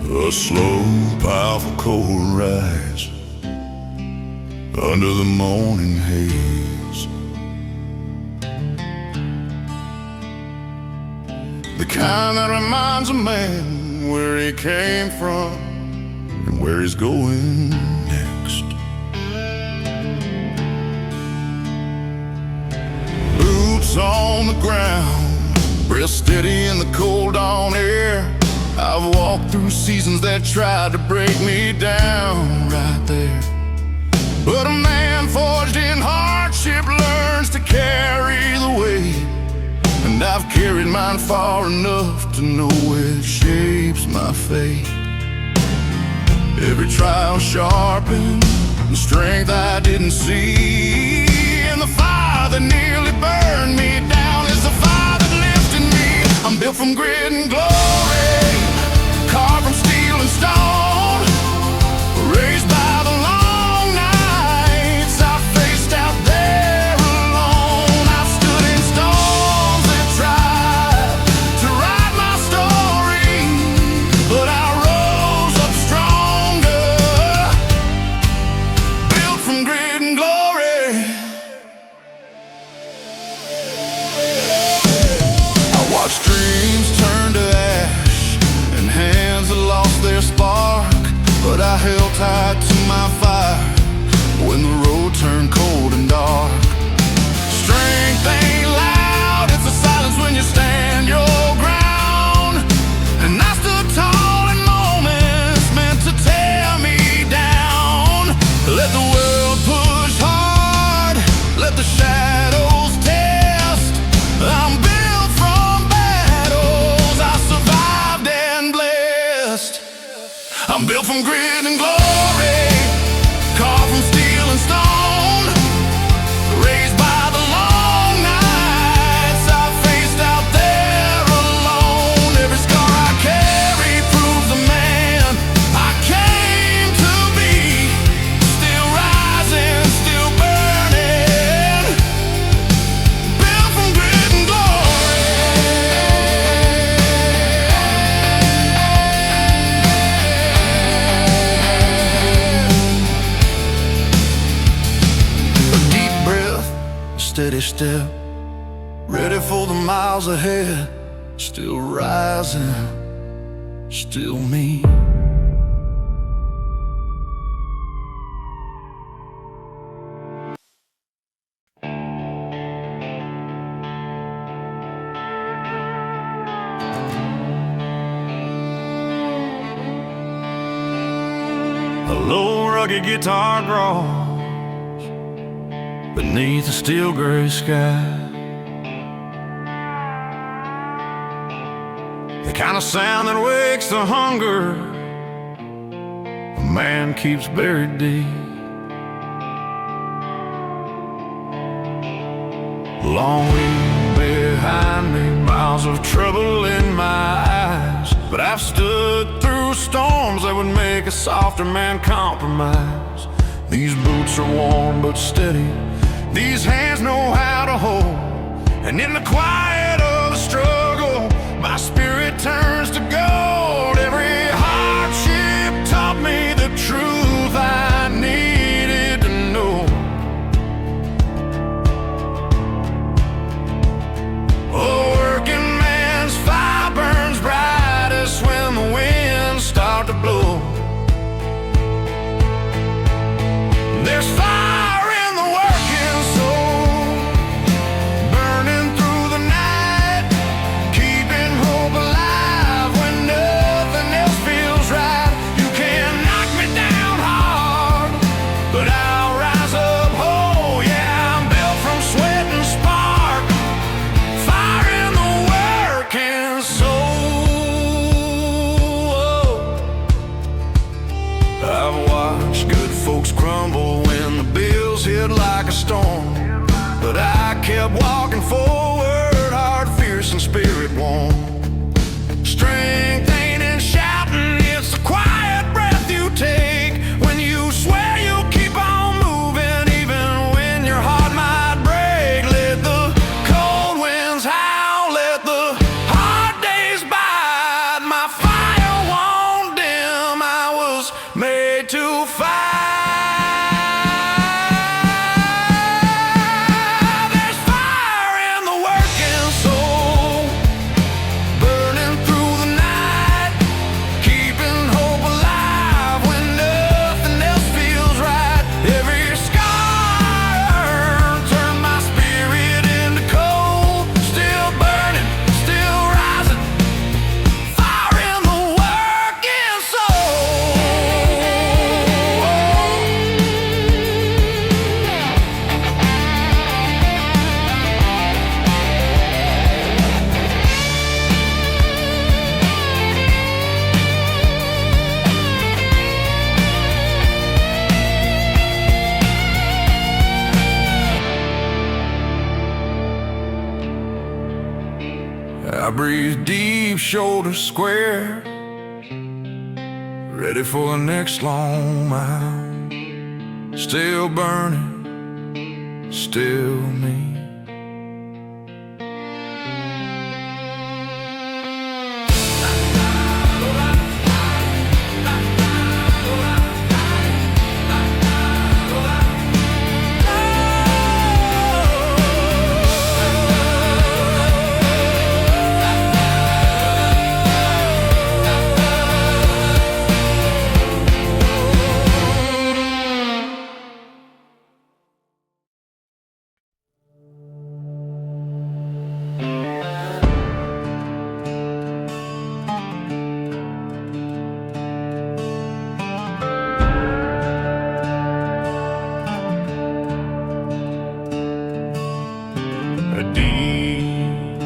A slow, powerful cold rise under the morning haze, the kind that reminds a man where he came from and where he's going next. Boots on the ground, breath steady in the cold dawn air. I've walked through seasons that tried to break me down right there, but a man forged in hardship learns to carry the weight, and I've carried mine far enough to know it shapes my fate. Every trial sharpened the strength I didn't see, and the fire that nearly burned me down is the fire that lifted me. I'm built from grit and glory, carved from steel and stone, raised by the long nights I faced out there alone. I've stood in storms that tried to write my story, but I rose up stronger, built from grit and glory. I watched dreams turn to ash and hands that lost their spark, but I held tight to my fire when the road turned cold and dark. Strength ain't loud, it's a silence when you stand your ground, and I stood tall in moments meant to tear me down. Let the world push hard, let the shadows test. I'm built from battles I survived and blessed. I'm built from grit and glory, carved from steel and stone, raised by the long nights I faced out there alone. Every scar I carry proves the man I came to be, still rising, still burning, built from grit and glory. A deep breath, steady step, ready for the miles ahead. Still rising, still me. A low rugged guitar grows beneath a steel gray sky, the kind of sound that wakes the hunger a man keeps buried deep. Long way behind me, miles of trouble in my eyes, but I've stood through storms that would make a softer man compromise. These boots are warm but steady, these hands know how to hold, and in the quiet of the struggle, my spirit turns to gold. Every hardship taught me the truth I needed to know. A working man's fire burns brightest when the winds start to blow. There's fire in the working soul, burning through the night, keeping hope alive when nothing else feels right. You can knock me down hard, but I'll rise up whole. Yeah, I'm built from sweat and spark, fire in the working soul. I've watched good folks crumble when the bills hit like a storm, but I kept walking forward, heart fierce and spirit warm. Strength ain't in shouting, it's the quiet breath you take when you swear you'll keep on was made to fight. There's fire in the working soul, burning through the night, keeping hope alive when nothing else feels right. Every scar turned my spirit into coal, still burning, still rising. Fire in the working soul. I breathe deep, shoulders square, ready for the next long mile. Still burning, still me. A deep,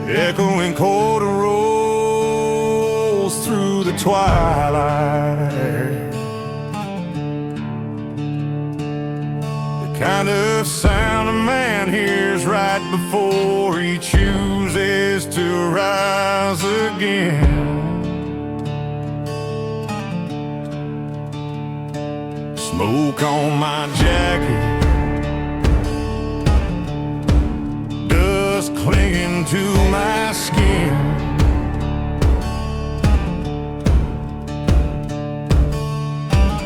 echoing chord rolls through the twilight. The kind of sound a man hears right before he chooses to rise again. Smoke on my jacket, dust clinging to my skin.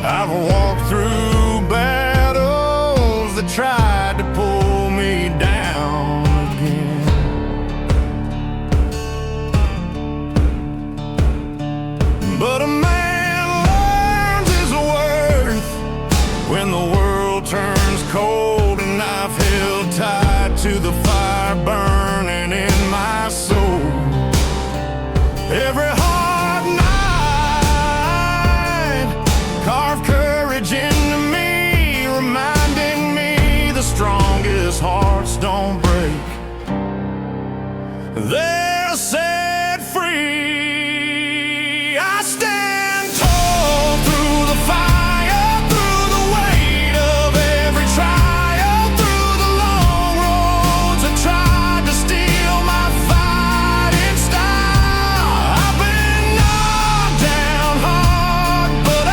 I've walked through battles that tried to pull me down again. But a man learns his worth when the world turns cold, and I've held tight to the fire burning in my soul. Every hard night carved courage into me, reminding me the strongest hearts don't break, they're set free. I stand tall through the fire, through the weight of every trial, through the long roads that tried to steal my fighting style. I've been knocked down hard, but I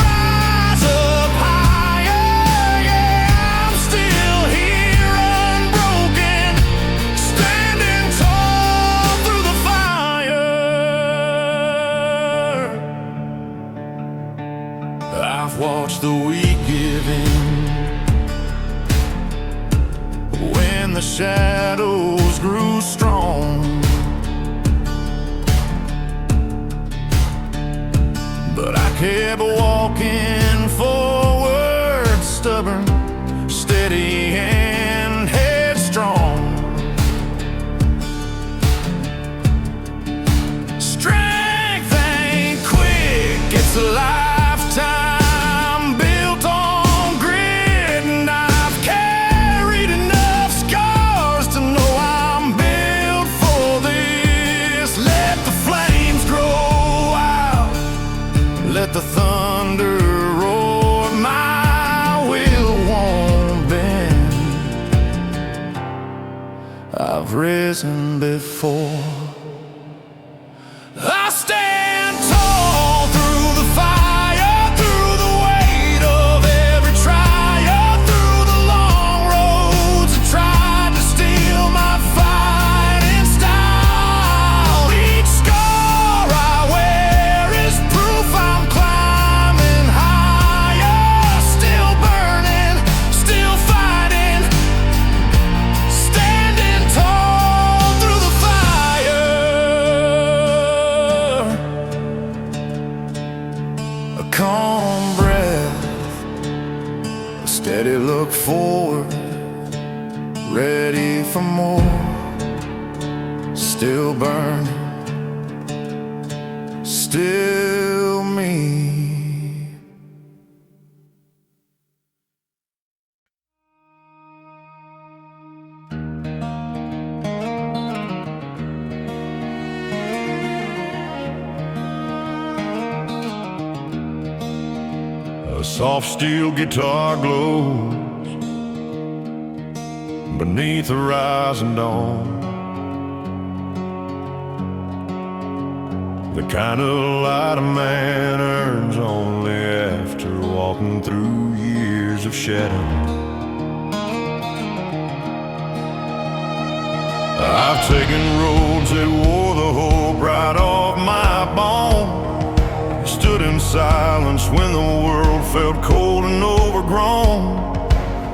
rise up higher. Yeah, I'm still here unbroken, standing tall through the fire. I've watched the weak give in when the shadows grew strong. But I kept walking forward, stubborn, steady, and headstrong. Strength ain't quick, it's a lifetime built on grit, and I've carried enough scars to know I'm built for this. Let the flames grow out, let the thunder roar, my will won't bend. I've risen before. I stand tall through the fire, through the weight of every trial, through the long roads that tried to steal my fighting style. Each scar I wear is proof I'm climbing. calm breath, a steady look forward, ready for more. Still burning, still me. A soft steel guitar glows beneath the rising dawn, the kind of light a man earns only after walking through years of shadow. I've taken roads that wore the hope right off my bone, stood in silence when the world felt cold and overgrown.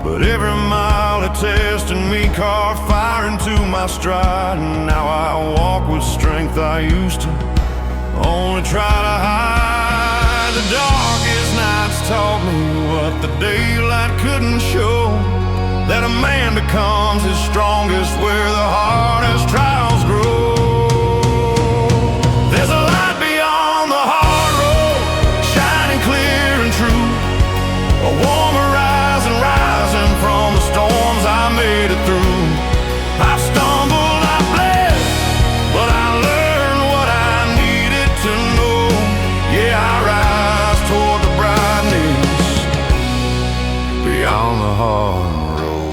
But every mile it tested me carved fire into my stride, and now I walk with strength I used to only try to hide. The darkest nights taught me what the daylight couldn't show, that a man becomes his strongest where the hardest trials grow. There's a light beyond the hard road, shining clear and true, a warm horizon rising from the storms I made it through. I've stumbled, I've bled, but I learned what I needed to know. Yeah, I rise toward the brightness beyond the hard road.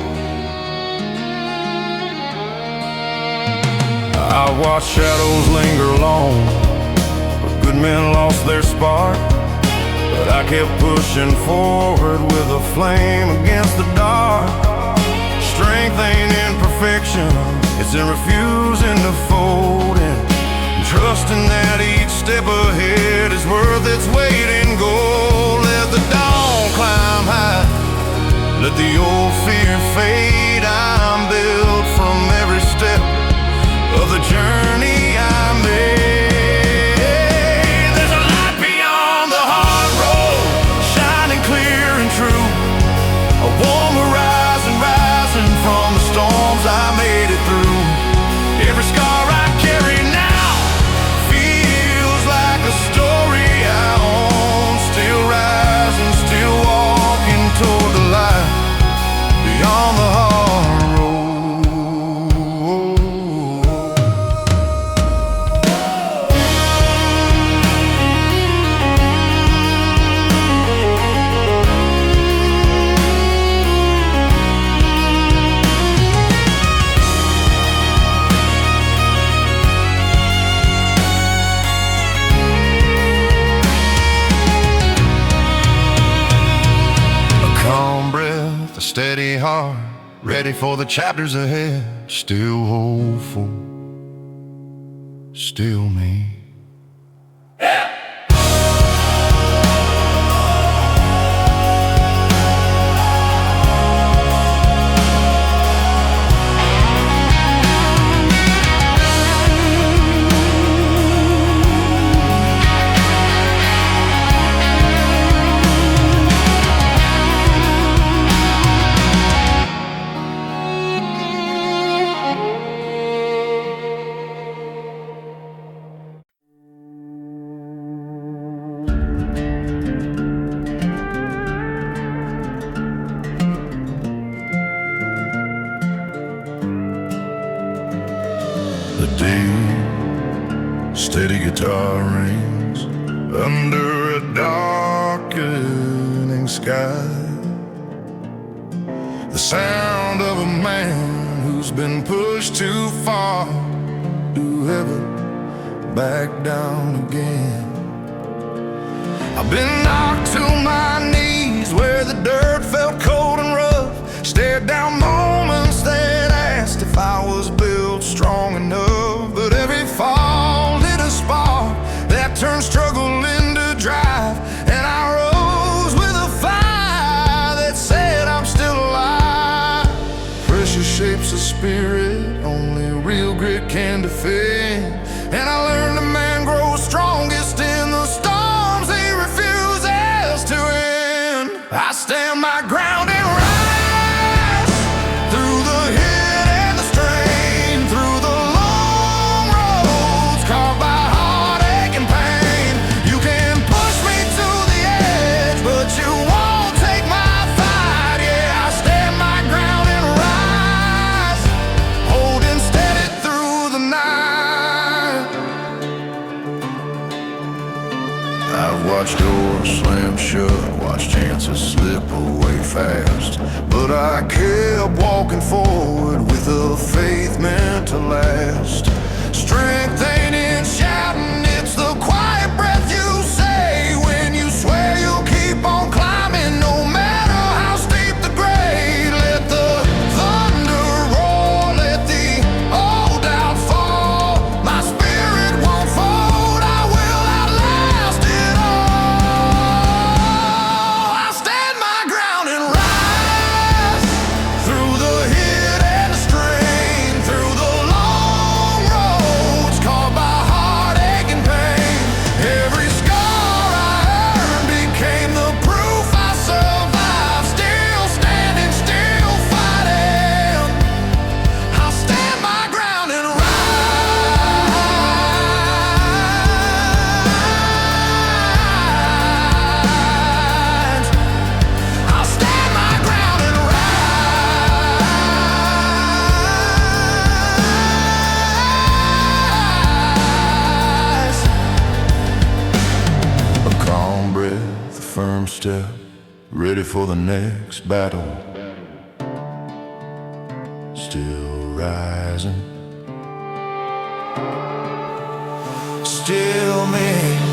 I watch shadows linger long, but good men lost their spark. But I kept pushing forward with a flame against the dark. Strength ain't in perfection, it's in refusing to fold in, trusting that each step ahead is worth its weight in gold. Let the dawn climb high, let the old fear fade. I'm built from every step of the journey I made. There's a light beyond the hard road, shining clear and true, a warm horizon rising from the storms I made it through. Every scar I carry now feels like a story I own. Still rising, still walking toward the light beyond the hard road. A steady heart, ready for the chapters ahead. Still hopeful, still me. The deep, steady guitar rings under a darkening sky. The sound of a man who's been pushed too far to ever back down again. I've been knocked to my knees where the dirt felt cold and rough, stared down moments that asked if I was built strong enough. But every fall lit a spark that turned struggle into drive, and I rose with a fire that said I'm still alive. Pressure shapes a spirit only real grit can defend, and I learned a man grows strongest in the storms he refuses. I stand my ground and rise through the hit and the strain, through the long roads carved by heartache and pain. You can push me to the edge, but you won't take my fight. Yeah, I stand my ground and rise, holding steady through the night. I've watched doors slam shut, watched chances slip away fast, but I kept walking forward with a faith meant to last. Strength ain't in shouting, it's the quiet breath you say when you swear you'll keep on climbing no matter how steep the grade. Let the thunder roar, let the old doubt fall. My spirit won't fold, I will outlast it all. I stand my ground and rise through the hit and the strain, through the long roads carved by heartache and pain. Every scar I earned became the proof I survived. Still standing, still fighting. I'll stand my ground and rise. I'll stand my ground and rise. A calm breath, a firm step, ready for the next battle. Still rising, still me.